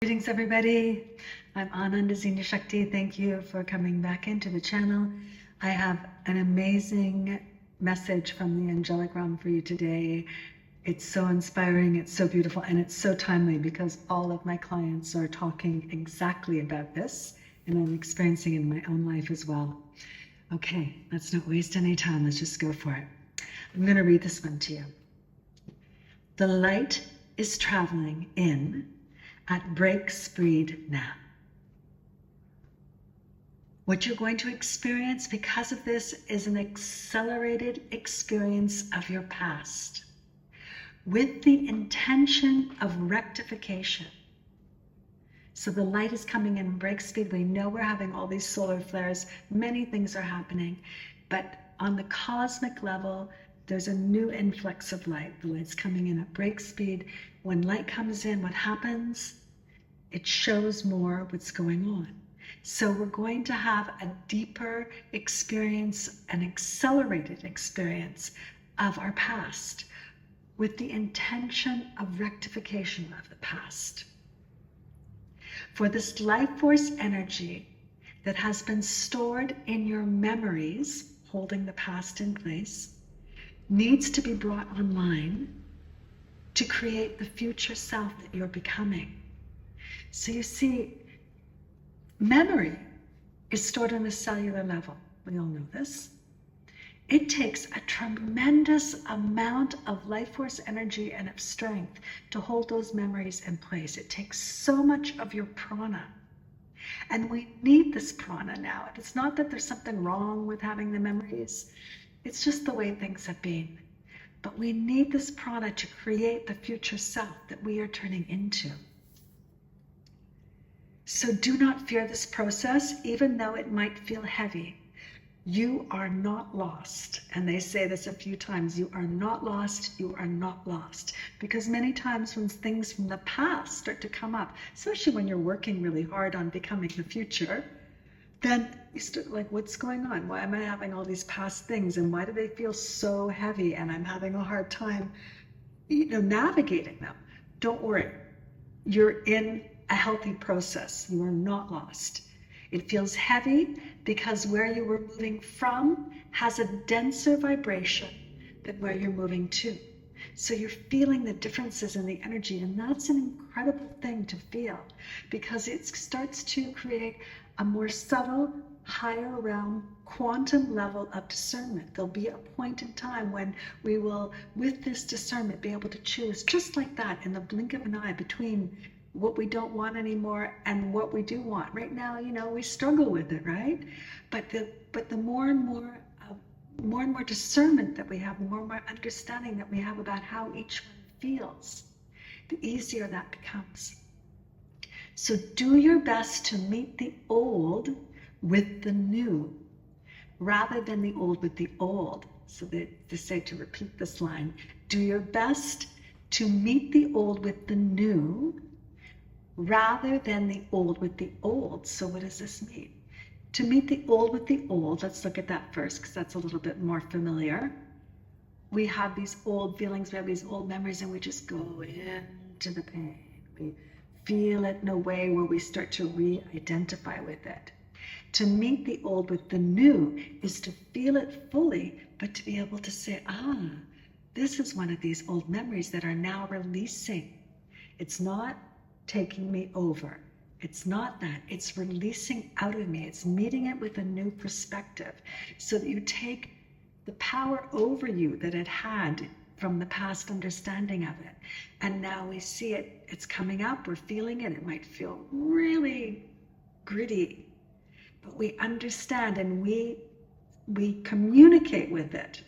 Greetings everybody, I'm Ananda, Xenia, Shakti. Thank you for coming back into the channel. I have an amazing message from the angelic realm for you today. It's so inspiring, it's so beautiful, and it's so timely because all of my clients are talking exactly about this, and I'm experiencing it in my own life as well. Okay, let's not waste any time, let's just go for it. I'm going to read this one to you. The light is traveling in at break speed now. What you're going to experience because of this is an accelerated experience of your past with the intention of rectification. So the light is coming in break speed. We know we're having all these solar flares. Many things are happening, but on the cosmic level, there's a new influx of light. The light's coming in at break speed. When light comes in, what happens? It shows more what's going on. So we're going to have a deeper experience, an accelerated experience of our past with the intention of rectification of the past. For this life force energy that has been stored in your memories, holding the past in place, needs to be brought online to create the future self that you're becoming. So you see, memory is stored on a cellular level. We all know this. It takes a tremendous amount of life force energy and of strength to hold those memories in place. It takes so much of your prana. And we need this prana now. It's not that there's something wrong with having the memories. It's just the way things have been. But we need this prana to create the future self that we are turning into. So do not fear this process, even though it might feel heavy. You are not lost. And they say this a few times, you are not lost, you are not lost. Because many times when things from the past start to come up, especially when you're working really hard on becoming the future, then you start like, what's going on? Why am I having all these past things? And why do they feel so heavy? And I'm having a hard time, navigating them. Don't worry. You're in a healthy process. You are not lost. It feels heavy because where you were moving from has a denser vibration than where you're moving to. So you're feeling the differences in the energy, and that's an incredible thing to feel because it starts to create a more subtle, higher realm, quantum level of discernment. There'll be a point in time when we will, with this discernment, be able to choose just like that in the blink of an eye between what we don't want anymore and what we do want. Right now, we struggle with it, right? But the more and more discernment that we have, the more and more understanding that we have about how each one feels, the easier that becomes. So do your best to meet the old with the new, rather than the old with the old. So they say to repeat this line, do your best to meet the old with the new, rather than the old with the old. So what does this mean? To meet the old with the old, let's look at that first because that's a little bit more familiar. We have these old feelings, we have these old memories, and we just go into the pain. We feel it in a way where we start to re-identify with it. To meet the old with the new is to feel it fully, but to be able to say, this is one of these old memories that are now releasing. It's not taking me over. It's not that. It's releasing out of me. It's meeting it with a new perspective so that you take the power over you that it had from the past understanding of it. And now we see it. It's coming up. We're feeling it. It might feel really gritty, but we understand and we communicate with it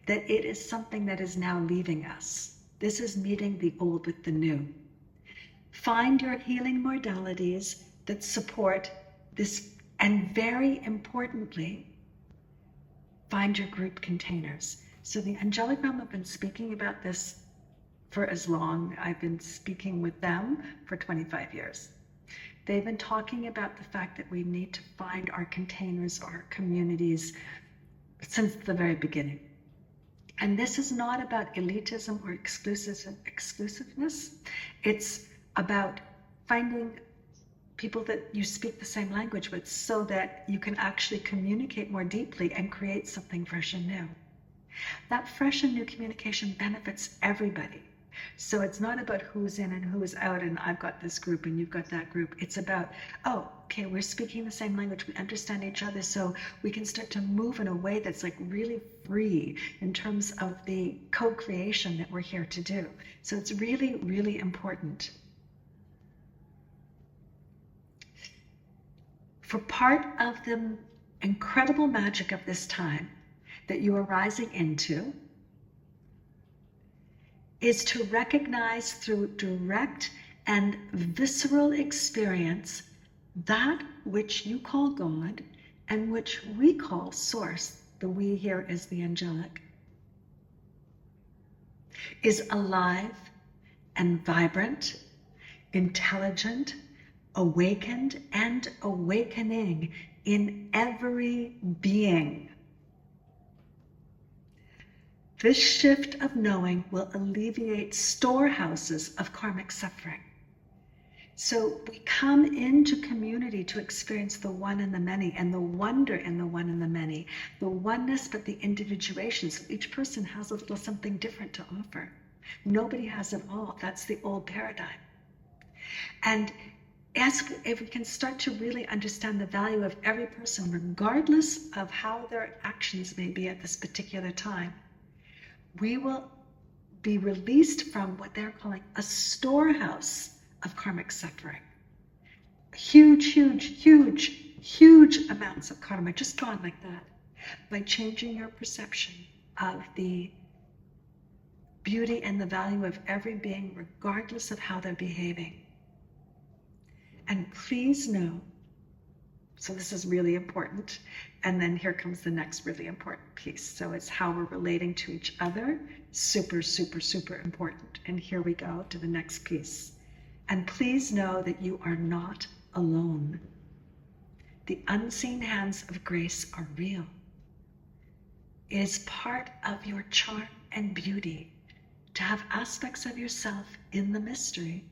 that it is something that is now leaving us. This is meeting the old with the new. Find your healing modalities that support this, and very importantly, find your group containers. So the angelic realm have been speaking about this for as long. I've been speaking with them for 25 years. They've been talking about the fact that we need to find our containers, our communities, since the very beginning. And this is not about elitism or exclusiveness. It's about finding people that you speak the same language with so that you can actually communicate more deeply and create something fresh and new. That fresh and new communication benefits everybody. So it's not about who's in and who's out and I've got this group and you've got that group. It's about, oh, okay, we're speaking the same language, we understand each other, so we can start to move in a way that's like really free in terms of the co-creation that we're here to do. So it's really, really important. For part of the incredible magic of this time that you are rising into is to recognize through direct and visceral experience that which you call God and which we call Source, the we here is the angelic, is alive and vibrant, intelligent, awakened, and awakening in every being. This shift of knowing will alleviate storehouses of karmic suffering. So we come into community to experience the one and the many and the wonder in the one and the many, the oneness but the individuation. So each person has a little something different to offer. Nobody has it all. That's the old paradigm. And if we can start to really understand the value of every person, regardless of how their actions may be at this particular time, we will be released from what they're calling a storehouse of karmic suffering. Huge, huge, huge, huge amounts of karma just gone like that by changing your perception of the beauty and the value of every being, regardless of how they're behaving. And please know, so this is really important. And then here comes the next really important piece. So it's how we're relating to each other. Super, super, super important. And here we go to the next piece. And please know that you are not alone. The unseen hands of grace are real. It is part of your charm and beauty to have aspects of yourself in the mystery.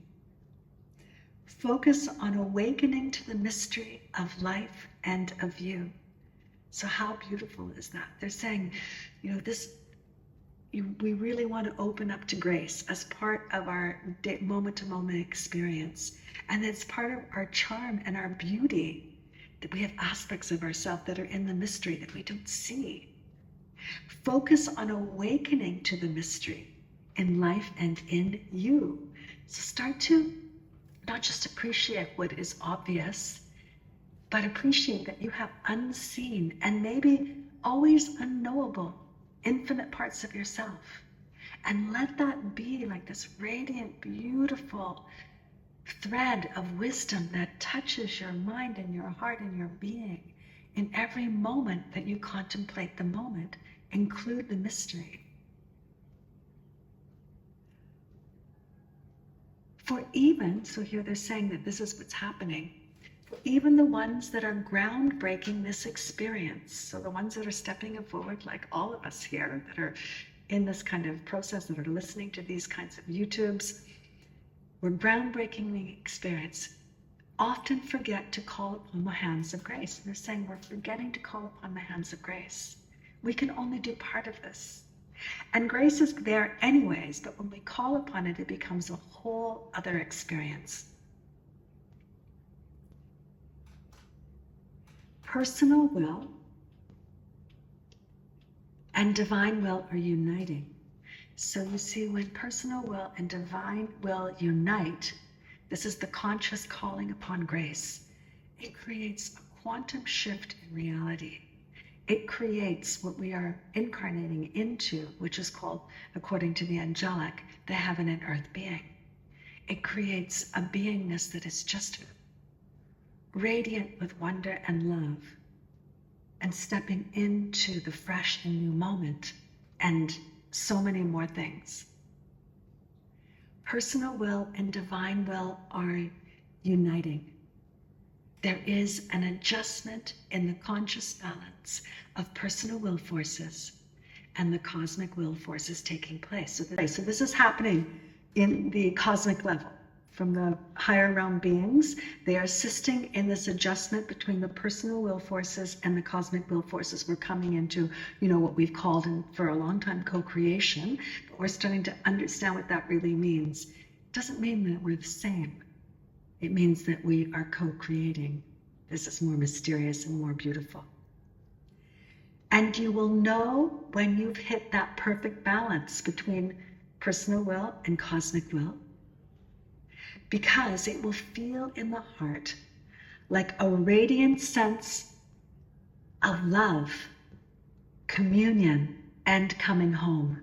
Focus on awakening to the mystery of life and of you. So how beautiful is that? They're saying, we really want to open up to grace as part of our moment-to-moment experience. And it's part of our charm and our beauty that we have aspects of ourselves that are in the mystery that we don't see. Focus on awakening to the mystery in life and in you. So start to not just appreciate what is obvious, but appreciate that you have unseen and maybe always unknowable infinite parts of yourself. And let that be like this radiant, beautiful thread of wisdom that touches your mind and your heart and your being in every moment that you contemplate the moment. Include the mystery. For even, so here they're saying that this is what's happening, for even the ones that are groundbreaking this experience, so the ones that are stepping forward, like all of us here that are in this kind of process, that are listening to these kinds of YouTubes, we're groundbreaking the experience, often forget to call upon the hands of grace. And they're saying we're forgetting to call upon the hands of grace. We can only do part of this. And grace is there anyways, but when we call upon it, it becomes a whole other experience. Personal will and divine will are uniting. So you see, when personal will and divine will unite, this is the conscious calling upon grace. It creates a quantum shift in reality. It creates what we are incarnating into, which is called, according to the angelic, the heaven and earth being. It creates a beingness that is just radiant with wonder and love, and stepping into the fresh and new moment, and so many more things. Personal will and divine will are uniting. There is an adjustment in the conscious balance of personal will forces and the cosmic will forces taking place. So this is happening in the cosmic level. from the higher realm beings. They are assisting in this adjustment between the personal will forces and the cosmic will forces. We're coming into, what we've called for a long time co-creation, but we're starting to understand what that really means. It doesn't mean that we're the same. It means that we are co-creating. This is more mysterious and more beautiful. And you will know when you've hit that perfect balance between personal will and cosmic will, because it will feel in the heart like a radiant sense of love, communion, and coming home.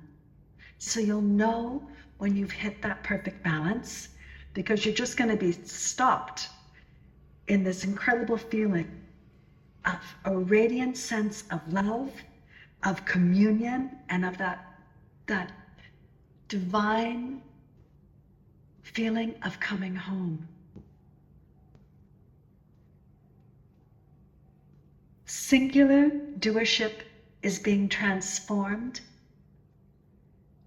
So you'll know when you've hit that perfect balance, because you're just going to be stopped in this incredible feeling of a radiant sense of love, of communion, and of that divine feeling of coming home. Singular doership is being transformed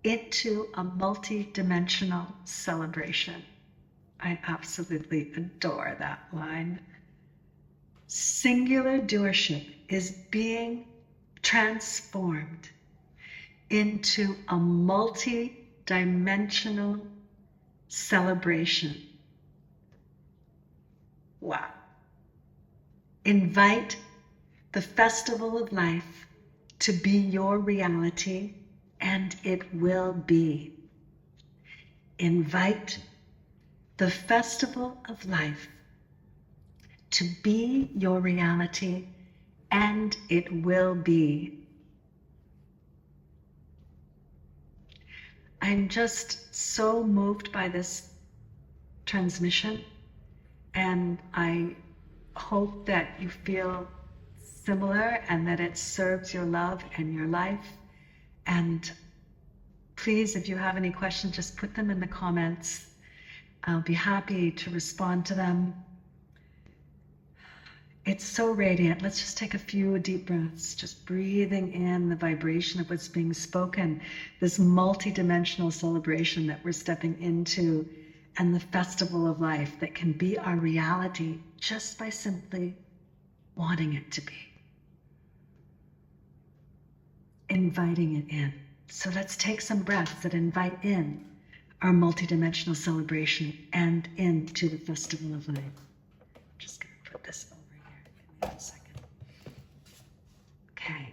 into a multi-dimensional celebration. I absolutely adore that line. Singular doership is being transformed into a multi-dimensional celebration. Wow. Invite the festival of life to be your reality, and it will be. Invite the festival of life to be your reality, and it will be. I'm just so moved by this transmission, and I hope that you feel similar and that it serves your love and your life. And please, if you have any questions, just put them in the comments. I'll be happy to respond to them. It's so radiant. Let's just take a few deep breaths, just breathing in the vibration of what's being spoken, this multi-dimensional celebration that we're stepping into, and the festival of life that can be our reality just by simply wanting it to be. Inviting it in. So let's take some breaths that invite in our multi-dimensional celebration and into the festival of life. I'm just going to put this over here. Give me a second. Okay.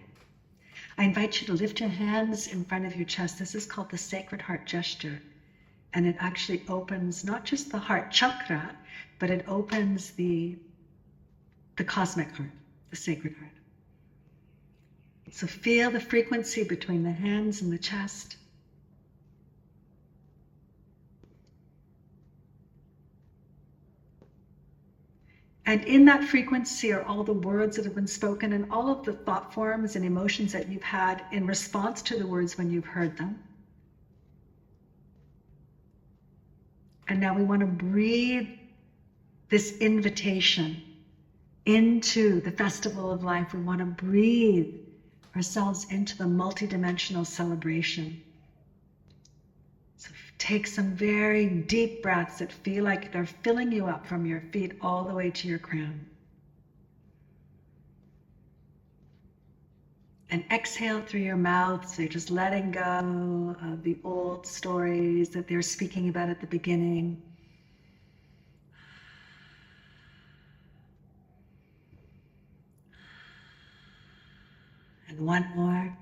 I invite you to lift your hands in front of your chest. This is called the Sacred Heart Gesture. And it actually opens not just the heart chakra, but it opens the cosmic heart, the sacred heart. So feel the frequency between the hands and the chest. And in that frequency are all the words that have been spoken and all of the thought forms and emotions that you've had in response to the words when you've heard them. And now we want to breathe this invitation into the festival of life. We want to breathe ourselves into the multidimensional celebration. So take some very deep breaths that feel like they're filling you up from your feet all the way to your crown. And exhale through your mouth, so you're just letting go of the old stories that they're speaking about at the beginning. And one more.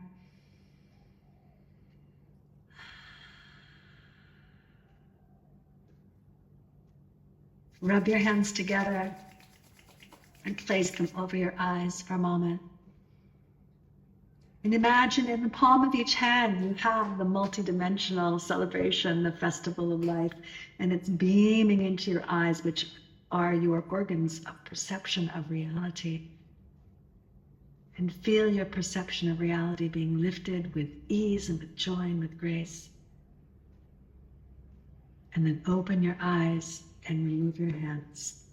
Rub your hands together and place them over your eyes for a moment. And imagine in the palm of each hand you have the multidimensional celebration, the festival of life, and it's beaming into your eyes, which are your organs of perception of reality. And feel your perception of reality being lifted with ease and with joy and with grace. And then open your eyes and remove your hands.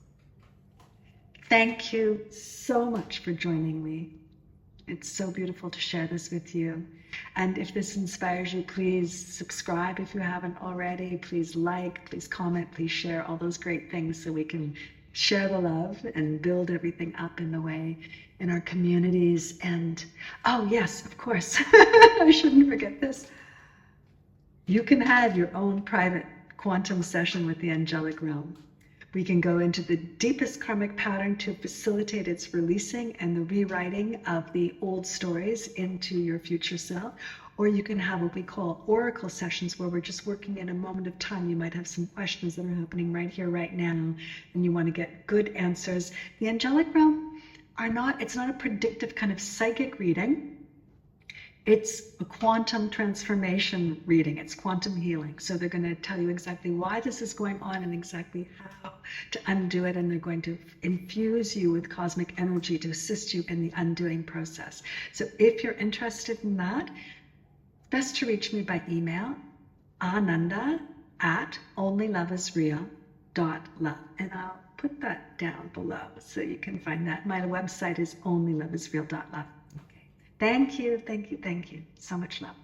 Thank you so much for joining me. It's so beautiful to share this with you. And if this inspires you, please subscribe if you haven't already. Please like, please comment, please share all those great things so we can share the love and build everything up in the way in our communities. And oh yes, of course, I shouldn't forget this. You can have your own private quantum session with the angelic realm. We can go into the deepest karmic pattern to facilitate its releasing and the rewriting of the old stories into your future self. Or you can have what we call oracle sessions, where we're just working in a moment of time. You might have some questions that are happening right here, right now, and you want to get good answers. The angelic realm it's not a predictive kind of psychic reading. It's a quantum transformation reading. It's quantum healing. So they're going to tell you exactly why this is going on and exactly how to undo it. And they're going to infuse you with cosmic energy to assist you in the undoing process. So if you're interested in that, best to reach me by email, ananda@onlyloveisreal.love. And I'll put that down below so you can find that. My website is onlyloveisreal.love. Thank you, thank you, thank you. So much love.